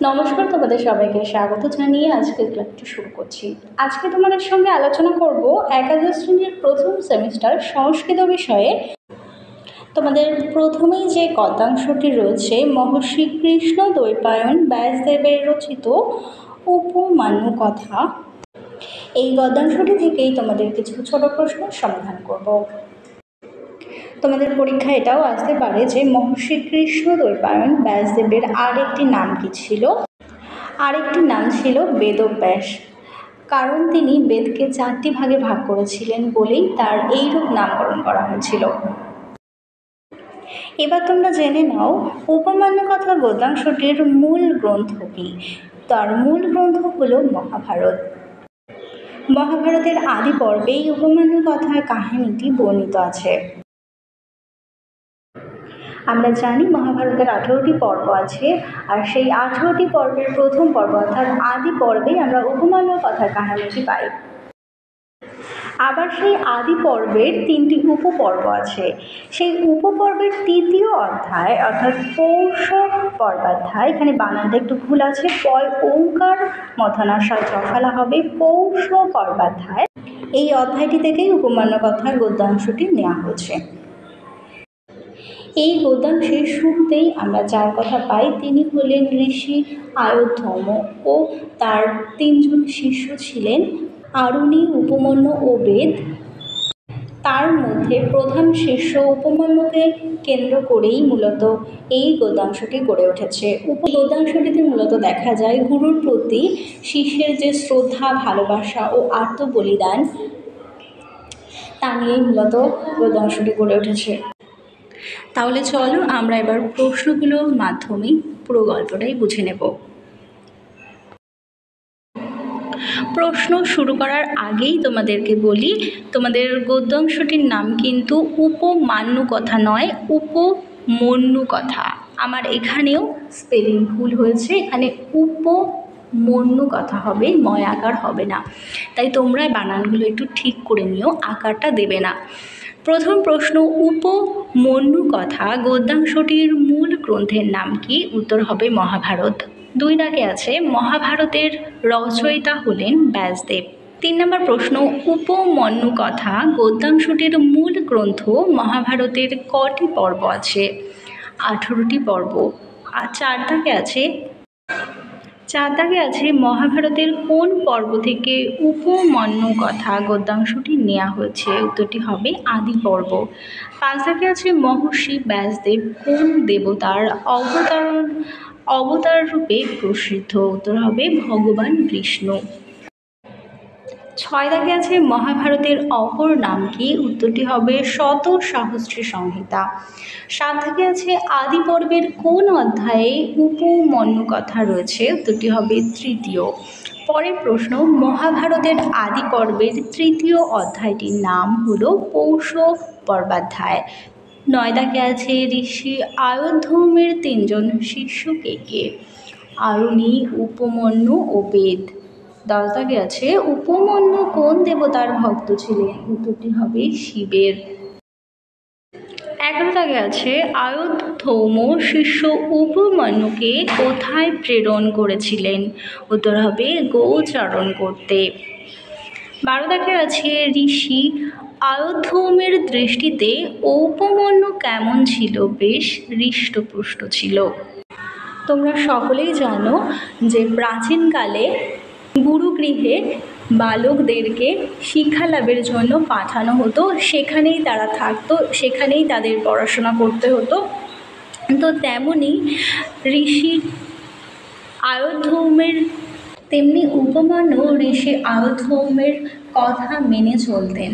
নমস্কার, তোমাদের সবাইকে স্বাগত জানিয়ে আজকের ক্লাসটি শুরু করছি। আজকে তোমাদের সঙ্গে আলোচনা করব একাদশ শ্রেণীর প্রথম সেমিস্টার সংস্কৃত বিষয়ে। তোমাদের প্রথমেই যে গদ্যাংশটি রয়েছে মহর্ষি কৃষ্ণ দ্বৈপায়ন ব্যাসদেবের রচিত উপমান্যু কথা। এই গদ্যাংশটি থেকেই তোমাদের কিছু ছোট প্রশ্নের সমাধান করব। তোমাদের পরীক্ষা এটাও আসতে পারে যে মহর্ষি কৃষ্ণ দ্বৈপায়ন ব্যাসদেবের আরেকটি নাম কি ছিল? আরেকটি নাম ছিল বেদব্যাস, কারণ তিনি বেদকে 4টি ভাগে ভাগ করেছিলেন বলেই তার এইরূপ নামকরণ করা হয়েছিল। এবার তোমরা জেনে নাও উপমান্যু কথা গদ্যাংশটির মূল গ্রন্থ কি। তার মূল গ্রন্থ হলো মহাভারত। মহাভারতের আদি পর্বেই উপমান্যু কথার কাহিনীটি বর্ণিত আছে। আমরা জানি মহাভারতের 18টি পর্ব আছে, আর সেই 18টি পর্বের প্রথম পর্ব অর্থাৎ আদি পর্বেই আমরা উপমান্যু কথার কাহিনীটি পাই। আবার সেই আদি পর্বের 3টি উপপর্ব আছে। সেই উপপর্বের তৃতীয় অধ্যায় অর্থাৎ পৌষ পর্বাধ্যায়, এখানে বানানটা একটু ভুল আছে, ওঙ্কার মথনাশয় জফলা হবে পৌষ পর্বাধ্যায়। এই অধ্যায়টি থেকেই উপমান্যু কথার গদ্যাংশটি নেওয়া হয়েছে। এই গদ্যাংশের শুরুতেই আমরা যার কথা পাই তিনি হলেন ঋষি আয়োধ্যম ও তার 3 জন শিষ্য ছিলেন আরুণি, উপমন্যু ও বেদ। তার মধ্যে প্রধান শিষ্য উপমন্যুকে কেন্দ্র করেই মূলত এই গদ্যাংশটি গড়ে উঠেছে। গদ্যাংশটিতে মূলত দেখা যায় গুরুর প্রতি শিষ্যের যে শ্রদ্ধা, ভালোবাসা ও আত্মবলিদান, তা নিয়েই মূলত গদ্যাংশটি গড়ে উঠেছে। তাহলে চলো আমরা এবার প্রশ্নগুলোর মাধ্যমে পুরো গল্পটাই বুঝে নেব। প্রশ্ন শুরু করার আগেই তোমাদেরকে বলি, তোমাদের গদ্যাংশটির নাম কিন্তু উপমান্যু কথা নয়, উপমন্যু কথা। আমার এখানেও স্পেলিং ভুল হয়েছে, এখানে উপমন্যু কথা হবে, ময় আকার হবে না। তাই তোমরা বানানগুলো একটু ঠিক করে নিও, আকারটা দেবে না। প্রথম প্রশ্ন, উপমন্যু কথা গদ্যাংশটির মূল গ্রন্থের নাম কি? উত্তর হবে মহাভারত। 2 দাগে আছে মহাভারতের রচয়িতা হলেন ব্যাসদেব। 3 নম্বর প্রশ্ন, উপমন্যু কথা গদ্যাংশটির মূল গ্রন্থ মহাভারতের কটি পর্ব আছে? 18টি পর্ব। আর 4 দাগে আছে মহাভারতের কোন পর্ব থেকে উপমন্যু কথা গদ্যাংশটি নেওয়া হয়েছে? উত্তরটি হবে আদি পর্ব। 5 দাগে আছে মহর্ষি ব্যাসদেব কোন দেবতার অবতার রূপে প্রসিদ্ধ? উত্তর হবে ভগবান বিষ্ণু। 6 দাগে আছে মহাভারতের অপর নাম কি? উত্তরটি হবে শত সহস্রী সংহিতা। 7 দাগে আছে আদি পর্বের কোন অধ্যায়ে উপমন্যু কথা রয়েছে? উত্তরটি হবে 3য়। পরের প্রশ্ন, মহাভারতের আদি পর্বের 3য় অধ্যায়টির নাম হলো পৌষ পর্বাধ্যায়। 9 দাগে আছে ঋষি আয়োধ্যমের 3 জন শিষ্য কে কে? আরুণি, উপমন্যু ও বেদ। 10 দাগে আছে উপমন্যু কোন দেবতার ভক্ত ছিলেন? উত্তরটি হবে শিবের। 11 দাগে আছে আয়োধ্যম শিষ্য উপমন্যুকে কোথায় প্রেরণ করেছিলেন? উত্তর হবে গোচারণ করতে। 12 দাগে আছে ঋষি আয়োধ্যমের দৃষ্টিতে উপমন্যু কেমন ছিল? বেশ হৃষ্টপুষ্ট ছিল। তোমরা সকলেই জানো যে প্রাচীনকালে গুরুগৃহে বালকদেরকে শিক্ষা লাভের জন্য পাঠানো হতো, সেখানেই তারা থাকতো, সেখানেই তাদের পড়াশোনা করতে হতো। তো তেমনি ঋষি আয়োধ্যমের তেমনি উপমন্যু ঋষি আয়োধ্যমের কথা মেনে চলতেন।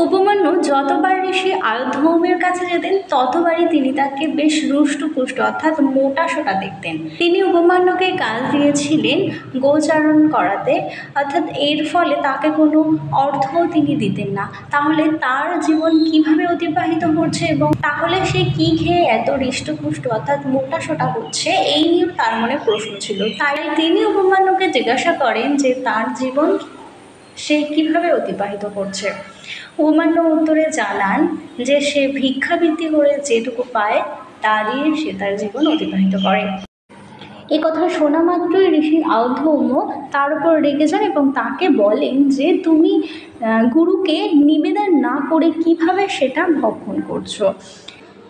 উপমন্যু যতবার ঋষি আয়োধ্যমের কাছে যেতেন ততবারই তিনি তাকে বেশ রুষ্টপুষ্ট অর্থাৎ মোটা সোটা দেখতেন। তিনি উপমন্যুকে কাজ দিয়েছিলেন গোচারণ করাতে, অর্থাৎ এর ফলে তাকে কোনো অর্থ তিনি দিতেন না। তাহলে তার জীবন কিভাবে অতিবাহিত করছে এবং তাহলে সে কি খেয়ে এত হৃষ্টপুষ্ট অর্থাৎ মোটা সোটা হচ্ছে, এই নিয়েও তার মনে প্রশ্ন ছিল। তাই তিনি উপমন্যুকে জিজ্ঞাসা করেন যে তার জীবন সে কিভাবে অতিবাহিত করছে। উপমন্যু উত্তরে জানান যে সে ভিক্ষাবৃত্তি করে যেটুকু পায় তা দিয়ে সে তার জীবন অতিবাহিত করে। এ কথা শোনা মাত্রই ঋষি আউধৌম্য তার উপর রেগে যান এবং তাকে বলেন যে তুমি গুরুকে নিবেদন না করে কিভাবে সেটা ভক্ষণ করছো।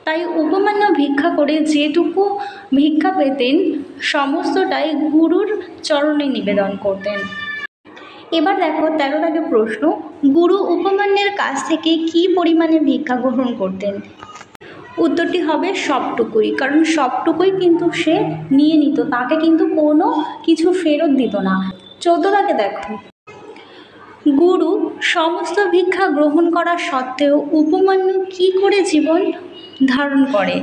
তাই উপমান্য ভিক্ষা করে যেটুকু ভিক্ষা পেতেন সমস্তটাই গুরুর চরণে নিবেদন করতেন। এবার দেখো 13 দাগে প্রশ্ন, গুরু উপমান্যের কাছ থেকে কি পরিমাণে ভিক্ষা গ্রহণ করতেন? উত্তরটি হবে সবটুকুই, কারণ সবটুকুই কিন্তু সে নিয়ে নিত, তাকে কিন্তু কোনো কিছু ফেরত দিত না। 14 দাগে দেখো, গুরু সমস্ত ভিক্ষা গ্রহণ করা সত্ত্বেও উপমান্য কি করে জীবন ধারণ করে?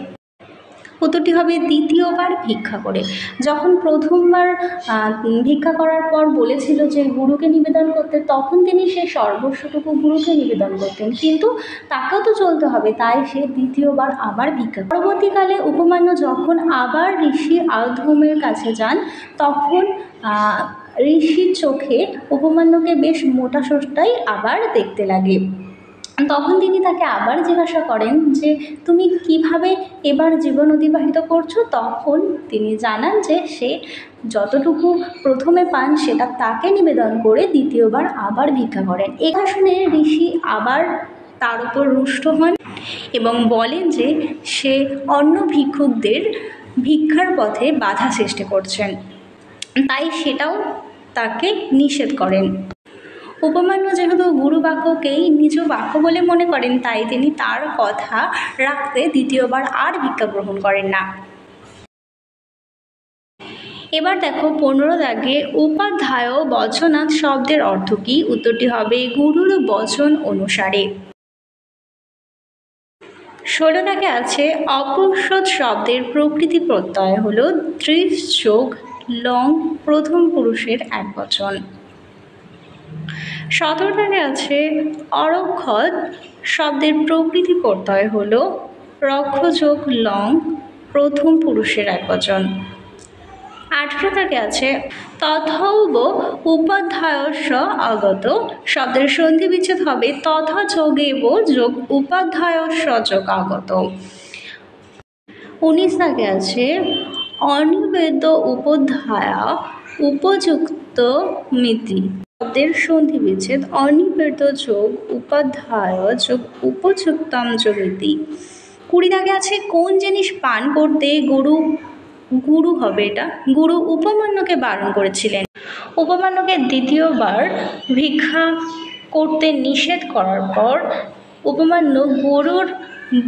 উত্তরটি হবে দ্বিতীয়বার ভিক্ষা করে। যখন প্রথমবার ভিক্ষা করার পর বলেছিল যে গুরুকে নিবেদন করতে, তখন তিনি সেই সর্বস্বটুকু গুরুকে নিবেদন করতেন, কিন্তু তাকেও তো চলতে হবে, তাই সে দ্বিতীয়বার আবার ভিক্ষা। পরবর্তীকালে উপমান্য যখন আবার ঋষি আউধৌম্যের কাছে যান, তখন ঋষির চোখে উপমান্যকে বেশ মোটা সোটাই আবার দেখতে লাগে। তখন তিনি তাকে আবার জিজ্ঞাসা করেন যে তুমি কিভাবে এবার জীবন অতিবাহিত করছো? তখন তিনি জানান যে সে যতটুকু প্রথমে পান সেটা তাকে নিবেদন করে দ্বিতীয়বার আবার ভিক্ষা করেন। এটা শুনে ঋষি আবার তার উপর রুষ্ট হন এবং বলেন যে সে অন্য ভিক্ষুকদের ভিক্ষার পথে বাধা সৃষ্টি করছেন, তাই সেটাও তাকে নিষেধ করেন। উপমান্য যেহেতু গুরু বাক্যকেই নিজ বাক্য বলে মনে করেন, তাই তিনি তার কথা রাখতে দ্বিতীয়বার আর ভিক্ষা গ্রহণ করেন না। এবার দেখো 15 দাগে উপাধ্যায় বচনাৎ শব্দের অর্থ কী? উত্তরটি হবে গুরুর বচন অনুসারে। 16 দাগে আছে অপৌষদ শব্দের প্রকৃতি প্রত্যয় হলো দৃশ যোগ লং প্রথম পুরুষের একবচন। 17 দাগে আছে অরক্ষত শব্দের প্রকৃতি প্রত্যয় হলো রক্ষ যোগ লং প্রথম পুরুষের একবচন। 18 দাগে আছে তথৈব উপাধ্যায়স্য আগত শব্দের সন্ধি বিচ্ছেদ হবে তথা যোগেব যোগ উপাধ্যায়স্য যোগ আগত। 19 দাগে আছে অনিবেদ্য উপধ্যায়া উপযুক্ত মিতি শব্দের সন্ধি বিচ্ছেদ অনিবেদ্য যোগ উপাধ্যায় যোগ উপযুক্তম যোগিতি। 20 দাগে আছে কোন জিনিস পান করতে গুরু হবে, এটা গুরু উপমান্যকে বারণ করেছিলেন। উপমান্যকে দ্বিতীয়বার ভিক্ষা করতে নিষেধ করার পর উপমান্য গরুর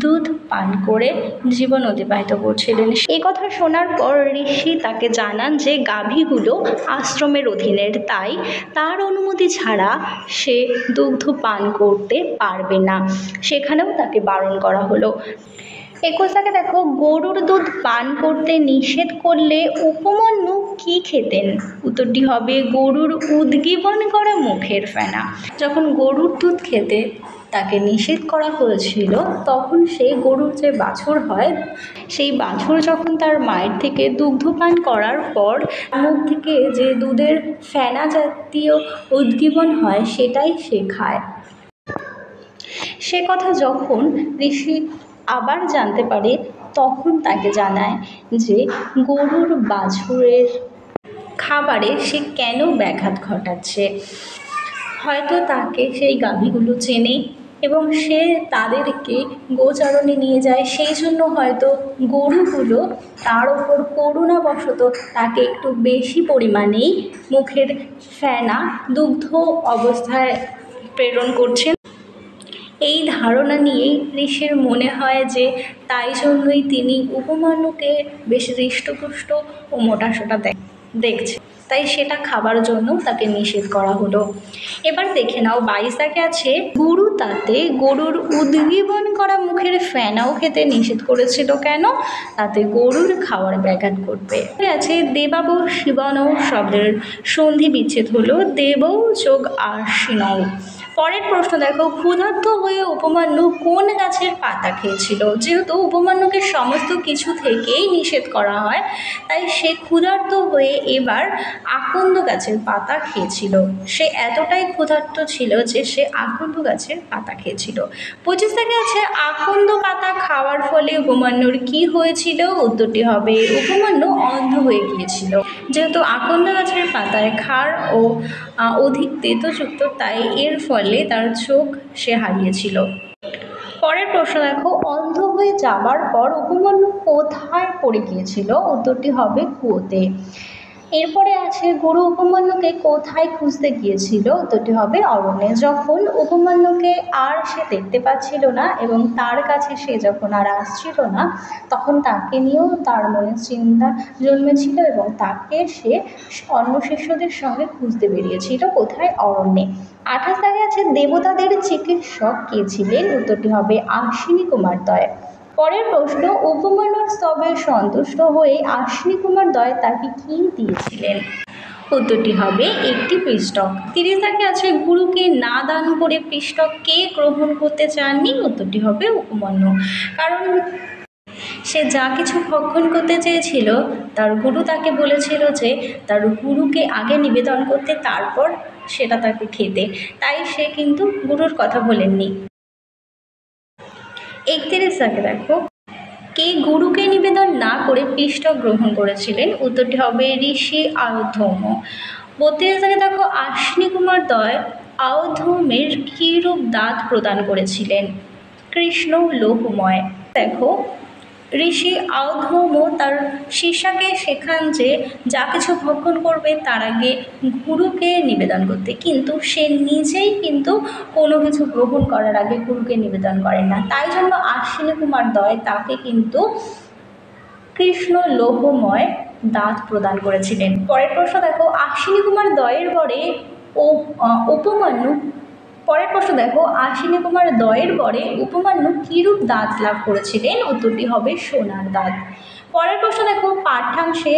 দুধ পান করে জীবন অতিবাহিত করছিলেন। এই কথা শোনার পর ঋষি তাকে জানান যে গাভীগুলো আশ্রমের অধীনের, তাই তার অনুমতি ছাড়া সে দুগ্ধ পান করতে পারবে না, সেখানেও তাকে বারণ করা হলো। 21 দাগে দেখো গরুর দুধ পান করতে নিষেধ করলে উপমান্য কি খেতেন? উত্তরটি হবে গরুর উদ্গীবন করা মুখের ফেনা। যখন গরুর দুধ খেতে তাকে নিষেধ করা হয়েছিল, তখন সেই গরুর যে বাছুর হয়, সেই বাছুর যখন তার মায়ের থেকে দুগ্ধপান করার পর মুখ থেকে যে দুধের ফেনা জাতীয় উদ্গীবন হয় সেটাই সে খায়। সে কথা যখন ঋষি আবার জানতে পারে, তখন তাকে জানায় যে গরুর বাছুরের খাবারে সে কেন ব্যাঘাত ঘটাচ্ছে। হয়তো তাকে সেই গাভীগুলো চেনে এবং সে তাদেরকে গোচারণে নিয়ে যায়, সেই জন্য হয়তো গরুগুলো তার ওপর করুণাবশত তাকে একটু বেশি পরিমাণেই মুখের ফেনা দুগ্ধ অবস্থায় প্রেরণ করছেন। এই ধারণা নিয়েই ঋষির মনে হয় যে তাই জন্যই তিনি উপমান্যকে বেশ হৃষ্টপুষ্ট ও মোটাসোটা দেখছে, তাই সেটা খাবার জন্য তাকে নিষেধ করা হলো। এবার দেখে নাও 22 দাগে আছে গুরু তাতে গরুর উদ্গীবন করা মুখের ফেনাও খেতে নিষেধ করেছিল কেন? তাতে গরুর খাওয়ার ব্যাঘাত ঘটবে। আছে দেবাব শিবনৌ শব্দের সন্ধি বিচ্ছেদ হলো দেবৌ যোগ আশ্বিনৌ পরের প্রশ্ন দেখো, ক্ষুধার্ত হয়ে উপমান্যু কোন গাছের পাতা খেয়েছিল? যেহেতু উপমান্যুকে সমস্ত কিছু থেকেই নিষেধ করা হয়, তাই সে ক্ষুধার্ত হয়ে এবার আকন্দ গাছের পাতা খেয়েছিল। সে এতটাই ক্ষুধার্ত ছিল যে সে আকন্দ গাছের পাতা খেয়েছিল। 25 থেকে আছে, আকন্দ পাতা খাওয়ার ফলে উপমান্যুর কি হয়েছিল? উত্তরটি হবে উপমান্যু অন্ধ হয়ে গিয়েছিল। যেহেতু আকন্দ গাছের পাতায় ক্ষার ও অধিক তেতযুক্ত, তাই এর ফলে তার চোখ সে হারিয়েছিল। পরের প্রশ্ন দেখো, অন্ধ হয়ে যাবার পর উপমান্যু কোথায় পড়ে গিয়েছিল? উত্তরটি হবে কুয়োতে। এরপরে আছে, গুরু উপমান্যুকে কোথায় খুঁজতে গিয়েছিল? উত্তরটি হবে অরণ্যে। যখন উপমান্যুকে আর সে দেখতে পাচ্ছিল না এবং তার কাছে সে যখন আর আসছিল না, তখন তাকে নিয়েও তার মনে চিন্তা জন্মেছিল এবং তাকে সে অন্য শিষ্যদের সঙ্গে খুঁজতে বেরিয়েছিল। কোথায়? অরণ্যে। 28 দাগে আছে, দেবতাদের চিকিৎসক কে ছিলেন? উত্তরটি হবে আশ্বিনী কুমার দয়। পরের প্রশ্ন, উপমান্যুর স্তবে সন্তুষ্ট হয়ে আশ্বিনী কুমার দয় তাকে কি দিয়েছিলেন? উত্তরটি হবে একটি পিষ্টক। 30 দাগে আছে, গুরুকে না দান করে পিষ্টক কে গ্রহণ করতে চাননি? উত্তরটি হবে উপমান্যু। কারণ সে যা কিছু ভক্ষণ করতে চেয়েছিল, তার গুরু তাকে বলেছিল যে তার গুরুকে আগে নিবেদন করতে, তারপর সেটা তাকে খেতে, তাই সে কিন্তু গুরুর কথা বলেননি। 31 দাগে দেখো, কে গুরুকে নিবেদন না করে পিষ্টক গ্রহণ করেছিলেন? উত্তরটি হবে ঋষি আয়ুধৌম। 32 দাগে দেখো, আশ্বিনী কুমার দয় আয়ুধৌমের কী রূপ দাঁত প্রদান করেছিলেন? কৃষ্ণ লৌহময়। দেখো, ঋষি আয়ুধৌম তার শিষ্যাকে শেখান যে যা কিছু ভক্ষণ করবে তার আগে গুরুকে নিবেদন করতে, কিন্তু সে নিজেই কিন্তু কোনো কিছু গ্রহণ করার আগে গুরুকে নিবেদন করেন না। তাই জন্য আশ্বিনী কুমার দয় তাকে কিন্তু কৃষ্ণ লৌহময় দাঁত প্রদান করেছিলেন। পরের প্রশ্ন দেখো, আশ্বিনী কুমার দয়ের বরে উপমান্যু পরের প্রশ্ন দেখো, আশ্বিনী কুমার দয়ের বরে উপমান্যু কিরূপ দাঁত লাভ করেছিলেন? উত্তরটি হবে সোনার দাঁত। পরের প্রশ্ন দেখো, পাঠ্যাংশে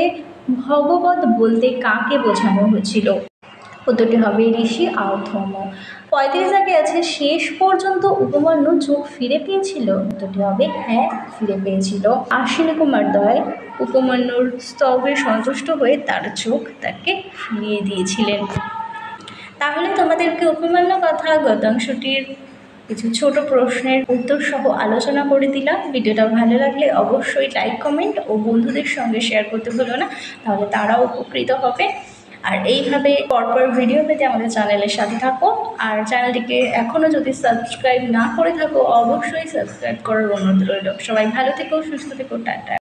ভগবত বলতে কাকে বোঝানো হয়েছিল? উত্তরটি হবে ঋষি আয়ুধৌম। 35 দাগে আছে, শেষ পর্যন্ত উপমান্যু চোখ ফিরে পেয়েছিল? উত্তরটি হবে হ্যাঁ, ফিরে পেয়েছিল। আশ্বিনী কুমার দয় উপমান্যুর স্তবে সন্তুষ্ট হয়ে তার চোখ তাকে ফিরিয়ে দিয়েছিলেন। তাহলে তোমাদেরকে উপমান্য কথা গদ্যাংশটির কিছু ছোট প্রশ্নের উত্তর সহ আলোচনা করে দিলাম। ভিডিওটা ভালো লাগলে অবশ্যই লাইক, কমেন্ট ও বন্ধুদের সঙ্গে শেয়ার করতে ভুলো না, তাহলে তারাও উপকৃত হবে। আর এইভাবে পরপর ভিডিও পেতে আমাদের চ্যানেলের সাথে থাকো। আর চ্যানেলটিকে এখনও যদি সাবস্ক্রাইব না করে থাকো, অবশ্যই সাবস্ক্রাইব করার অনুরোধ রইল। সবাই ভালো থেকো, সুস্থ থেকো, টাটা।